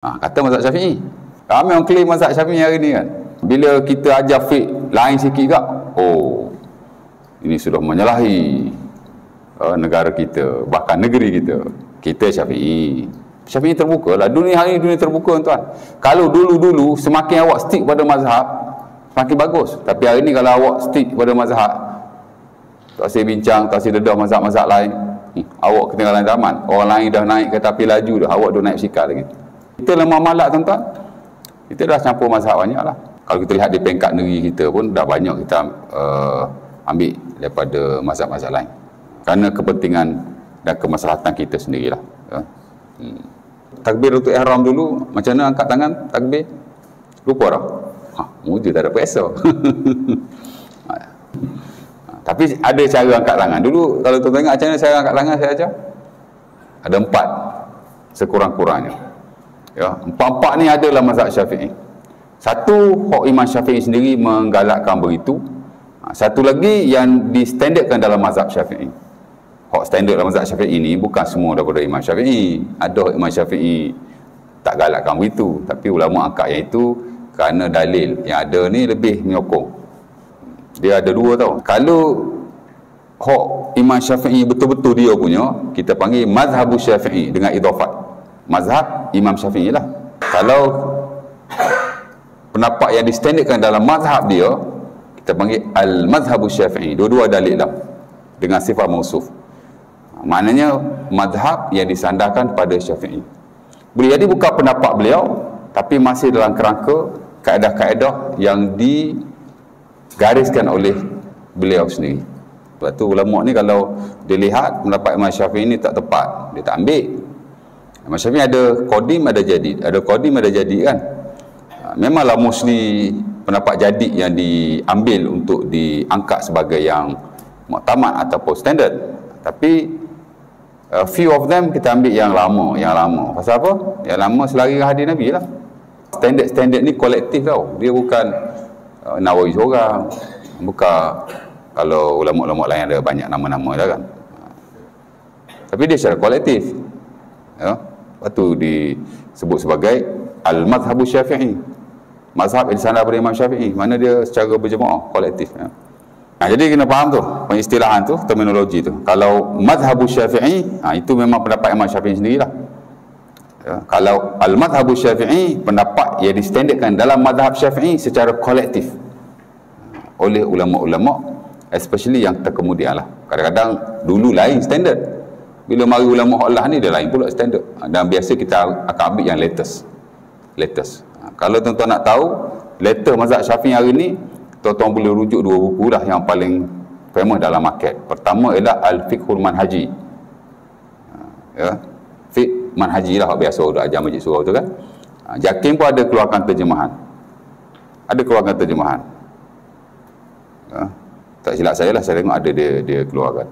Kata mazhab Syafi'i. Ramai orang klaim mazhab Syafi'i hari ni kan. Bila kita ajar fiqh lain sikit tak, oh, ini sudah menyalahi negara kita, bahkan negeri kita. Kita Syafi'i. Syafi'i terbuka lah. Dunia hari ni dunia terbuka tuan. Kalau dulu-dulu semakin awak stick pada mazhab, semakin bagus. Tapi hari ni kalau awak stick pada mazhab, tak asyik bincang, tak asyik dedah mazhab-mazhab lain, awak ketinggalan zaman. Orang lain dah naik kereta api laju dah, awak dah naik sikal lagi. Kita lemah malak tuan-tuan. Kita dah campur mazhab banyak lah. Kalau kita lihat di peringkat negeri kita pun dah banyak kita ambil daripada mazhab-mazhab lain. Kerana kepentingan dan kemaslahatan kita sendirilah. Takbir untuk ihram dulu, macam mana angkat tangan takbir? Lupa dah. Muda tak ada periksa. Tapi ada cara angkat tangan. Dulu kalau tuan-tuan ingat macam mana cara angkat tangan saya ajar? Ada 4 sekurang-kurangnya. Ya, 4 ni adalah mazhab Syafi'i. Satu, hak Imam Syafi'i sendiri menggalakkan begitu. Satu lagi yang distandardkan dalam mazhab Syafi'i. Hak standard dalam mazhab Syafi'i ni bukan semua daripada Imam Syafi'i. Ada Imam Syafi'i tak galakkan begitu, tapi ulama angkat yang itu kerana dalil yang ada ni lebih menyokong. Dia ada 2 tau. Kalau hak Imam Syafi'i betul-betul dia punya, kita panggil mazhab Syafi'i dengan idafat. Mazhab Imam Syafi'i lah. Kalau pendapat yang distandardkan dalam mazhab dia, kita panggil al-mazhab Syafi'i. Dua-dua dalil lah dengan sifat mausuf. Maknanya mazhab yang disandarkan pada Syafi'i. Boleh jadi bukan pendapat beliau, tapi masih dalam kerangka kaedah-kaedah yang digariskan oleh beliau sendiri. Sebab tu ulama ni kalau dilihat pendapat Imam Syafi'i ni tak tepat, dia tak ambil. Imam Syafi'i ada qadim, ada jadid. Ada qadim, ada jadid kan. Memanglah mostly pendapat jadid yang diambil untuk diangkat sebagai yang muktamad ataupun standard. Tapi few of them kita ambil yang lama. Pasal apa? Yang lama selari hadis Nabi lah. Standard ni kolektif tau. Dia bukan Nawawi seorang. Bukan kalau ulama-ulama lain ada banyak nama-nama dah kan. Tapi dia secara kolektif. Ya. Lepas tu disebut sebagai Al-Mazhab Syafi'i. Mazhab yang disandar pada Imam Syafi'i. Mana dia secara berjemaah, kolektif. Ya. Jadi kena faham tu, pengistilahan tu, terminologi tu. Kalau Mazhab Syafi'i, itu memang pendapat Imam Syafi'i sendirilah. Ya. Kalau Al-Mazhab Syafi'i, pendapat yang distandardkan dalam Mazhab Syafi'i secara kolektif oleh ulama-ulama, especially yang terkemudian lah. Kadang-kadang dulu lain standard. Bila mari ulama Allah ni dia lain pula standard. Dan biasa kita akan ambil yang latest. Kalau tuan-tuan nak tahu latest mazhab Syafi'i hari ni, tuan-tuan boleh rujuk 2 buku dah yang paling famous dalam market. Pertama ialah Al-Fiqhul Manhaji. Ya, Fiqh Manhaji lah biasa dah ajar majlis surau tu kan. Jakim pun ada keluarkan terjemahan. Ya, tak silap saya lah, saya tengok ada dia keluarkan.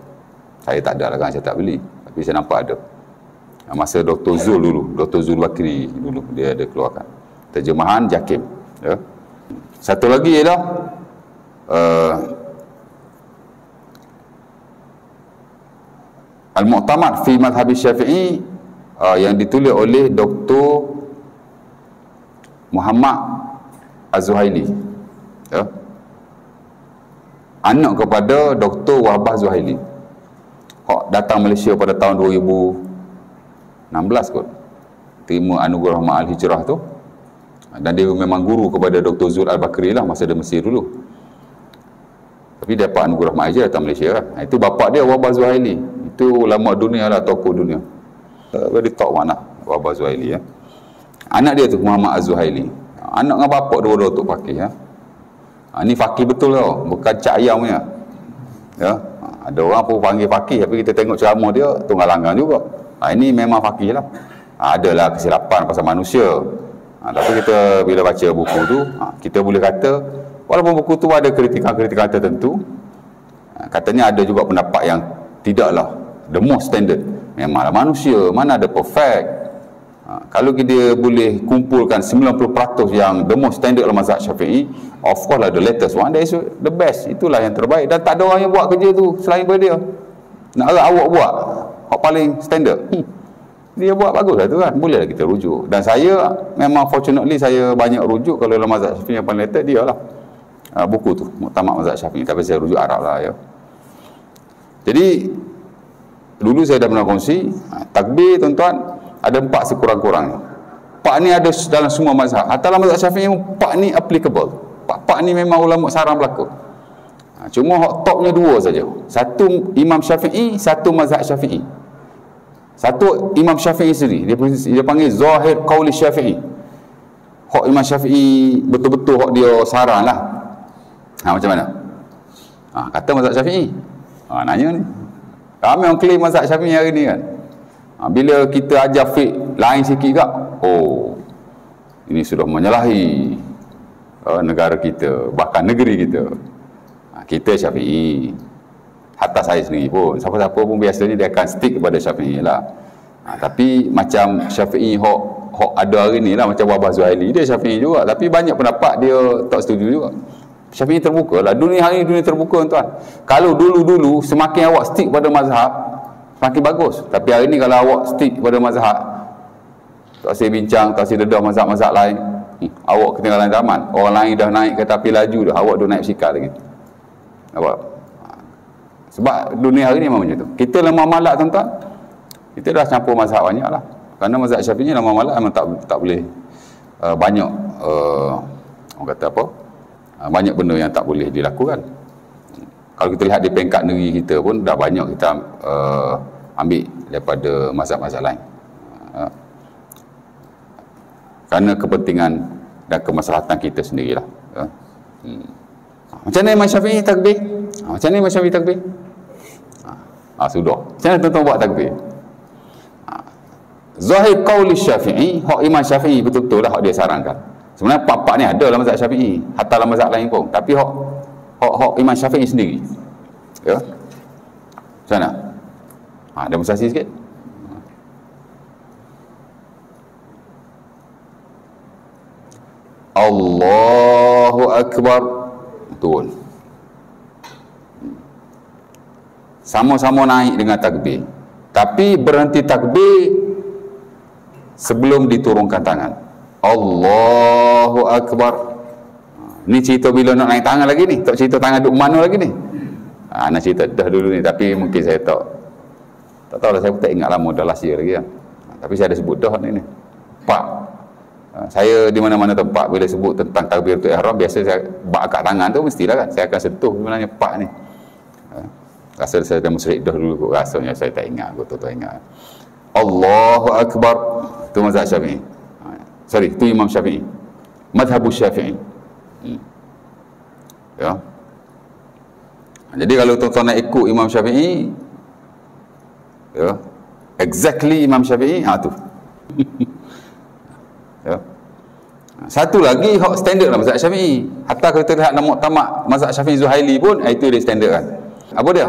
Saya tak ada lah kan, saya tak beli. Tapi saya nampak ada. Masa Dr. Zul Bakri dulu, dia ada keluarkan terjemahan Jakim. Ya. Satu lagi ialah Al-Mu'tamad fi Madhhab Syafi'i yang ditulis oleh Dr. Muhammad Az-Zuhaili. Ya. Anak kepada Dr. Wahbah Zuhaili. Datang Malaysia pada tahun 2016 kot. Terima anugerah Ma'al Hijrah tu. Dan dia memang guru kepada Dr. Zul Al-Bakri lah masa dia Mesir dulu. Tapi dia dapat anugerah Ma'al Hijrah datang Malaysia kan. Itu bapak dia Wahbah Zuhaili. Itu ulama dunia lah, tokoh dunia. Very top mana Wahbah Zuhaili ya. Anak dia tu Muhammad Az-Zuhaili. Anak dengan bapak dua-dua tu fakih ya. Ni fakih betul tau, bukan cak ayam punya. Ya. Ada orang pun panggil fakih, tapi kita tengok ceramah dia tunggal langgang juga. Ini memang fakih lah. Adalah kesilapan pasal manusia. Tapi kita bila baca buku tu, kita boleh kata walaupun buku tu ada kritikan-kritikan tertentu, katanya ada juga pendapat yang tidaklah the most standard. Memanglah manusia, mana ada perfect. Kalau kita boleh kumpulkan 90% yang the most standard dalam mazhab Syafi'i, of course lah the latest one, that is the best. Itulah yang terbaik. Dan tak ada orang yang buat kerja tu selain daripada dia. Nak awak buat hak paling standard. Dia buat bagus lah tu kan, boleh lah kita rujuk. Dan saya memang fortunately saya banyak rujuk. Kalau dalam mazhab Syafi'i yang paling latest dia lah buku tu, Muktamad Mazhab Syafi'i, tapi saya rujuk Arab lah ya. Jadi dulu saya dah pernah kongsi takbir tuan-tuan ada 4 sekurang-kurangnya. 4 ni ada dalam semua mazhab. Hatta dalam mazhab Syafi'i 4 ni applicable. 4 ni memang ulama sarang berlaku. Cuma hak topnya 2 saja. Satu Imam Syafi'i, satu mazhab Syafi'i. Satu Imam Syafi'i sendiri, dia panggil Zahir Qauli Syafi'i. Hak Imam Syafi'i betul-betul hak dia sarang lah. Macam mana? Kata mazhab Syafi'i. Nanya ni. Kami orang claim mazhab Syafi'i hari ni kan. Bila kita ajar fiqh lain sikit tak? Oh, ini sudah menyalahi negara kita, bahkan negeri kita. Kita Syafi'i. Hatta saya sendiri pun, siapa-siapa pun biasanya dia akan stick kepada Syafi'i lah. Tapi macam Syafi'i hok ada hari ni lah, macam Wahbah Zuhaili, dia Syafi'i juga, tapi banyak pendapat dia tak setuju juga. Syafi'i terbuka lah, dunia hari ni dunia terbuka tuan. Kalau dulu-dulu semakin awak stick pada mazhab semakin bagus, tapi hari ni kalau awak stick pada mazhab, tak saya bincang, tak saya dedah mazhab-mazhab lain, awak ketinggalan zaman. Orang lain dah naik kereta api laju dah, awak dah naik bersikap lagi. Nampak? Sebab dunia hari ni memang macam tu. Kita lemah malak tuan-tuan, kita dah campur mazhab banyak lah. Kerana mazhab Syafi'i lemah malak memang tak boleh banyak orang kata apa, banyak benda yang tak boleh dilakukan. Kalau kita lihat di peringkat negeri kita pun dah banyak kita ambil daripada mazhab-mazhab lain. Kerana kepentingan dan kemaslahatan kita sendirilah. Macam mana Imam Syafi'i takbir? Macam mana Imam Syafi'i takbir? Sudah. Macam mana tuan-tuan buat takbir? Zahir Qauli Syafi'i, hak Imam Syafi'i betul-betul lah hak dia sarankan. Sebenarnya 4 ni ada dalam mazhab Syafi'i, hatta dalam mazhab lain pun. Tapi hak Imam Syafi'i sendiri. Ya. Macam mana? Demonstrasi sikit. Allahu Akbar. Betul. Sama-sama naik dengan takbir, tapi berhenti takbir sebelum diturunkan tangan. Allahu Akbar. Ni cerita bila nak naik tangan lagi ni, tak cerita tangan duduk mana lagi ni. Nak cerita dah dulu ni, tapi mungkin saya tak tahu lah, saya pun tak ingat lama dah last year lagi kan. Tapi saya ada sebut dah ni. Pak, saya di mana-mana tempat bila sebut tentang takbiratul ihram, biasa saya angkat tangan tu mestilah kan, saya akan sentuh sebenarnya pak ni. Rasa saya dah musyrik dah dulu kot, rasanya saya tak ingat kot, tak ingat. Allahu Akbar. Itu mazhab Syafi'i. Sorry, itu Imam Syafi'i. Madhabus Syafi'i. Ya. Jadi kalau tuan-tuan nak ikut Imam Syafi'i, ya, exactly Imam Syafi'i, tu. Ya. Satu lagi hak standard lah mazhab Syafi'i. Hatta kalau kita lihat nama Muktamad Mazhab Syafi'i Zuhaili pun, itu dia standard kan. Apa dia?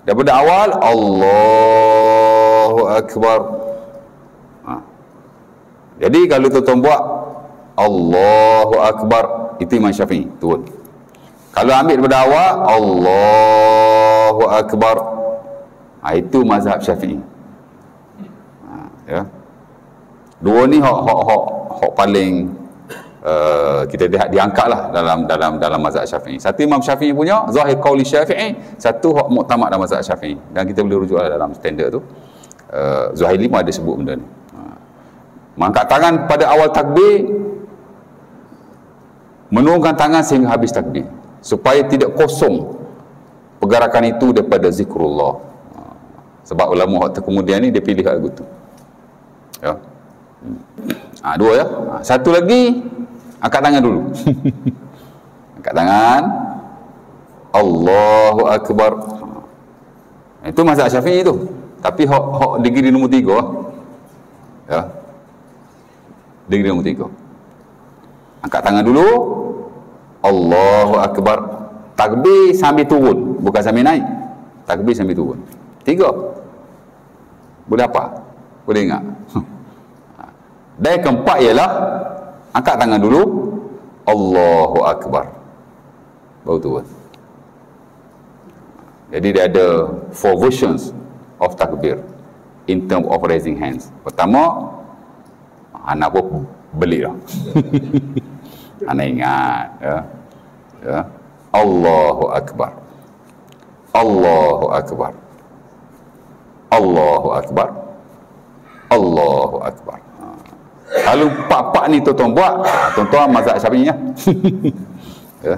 Daripada awal Allahu Akbar. Jadi kalau tuan-tuan buat Allahu Akbar, itu Imam Syafi'i turun. Kalau ambil daripada awal Allahu Akbar, itu mazhab Syafi'i. Ya. Dua ni hak paling kita lihat diangkat lah dalam mazhab Syafi'i. Satu Imam Syafi'i punya Zahir Qauli Syafi'i, satu hak Muktamad dalam mazhab Syafi'i, dan kita boleh rujuk dalam standard tu. Zuhaili pun ada sebut benda ni. Mengangkat tangan pada awal takbir, menurunkan tangan sehingga habis takbir, supaya tidak kosong pergerakan itu daripada zikrullah. Sebab ulama waktu kemudian ni dia pilih lagu tu. Ya. Dua ya. Satu lagi, angkat tangan dulu. Angkat tangan, Allahu Akbar. Itu mazhab Syafi'i tu. Tapi hak degree nombor 3. Ya. Degree nombor 3. Angkat tangan dulu, Allahu Akbar. Takbir sambil turun, bukan sambil naik. Takbir sambil turun. 3. Boleh apa? Boleh ingat? Dan yang keempat ialah angkat tangan dulu, Allahu Akbar, baru turun. Jadi dia ada 4 versions of takbir. in term of raising hands. Pertama, anak pun beli lah. Anak ingat, ya. Ya. Allahu Akbar. Allahu Akbar. Allahu Akbar. Allahu Akbar. Kalau pak-pak ni tuan-tuan buat, tuan-tuan mazhab Syafi'i ya. Ya.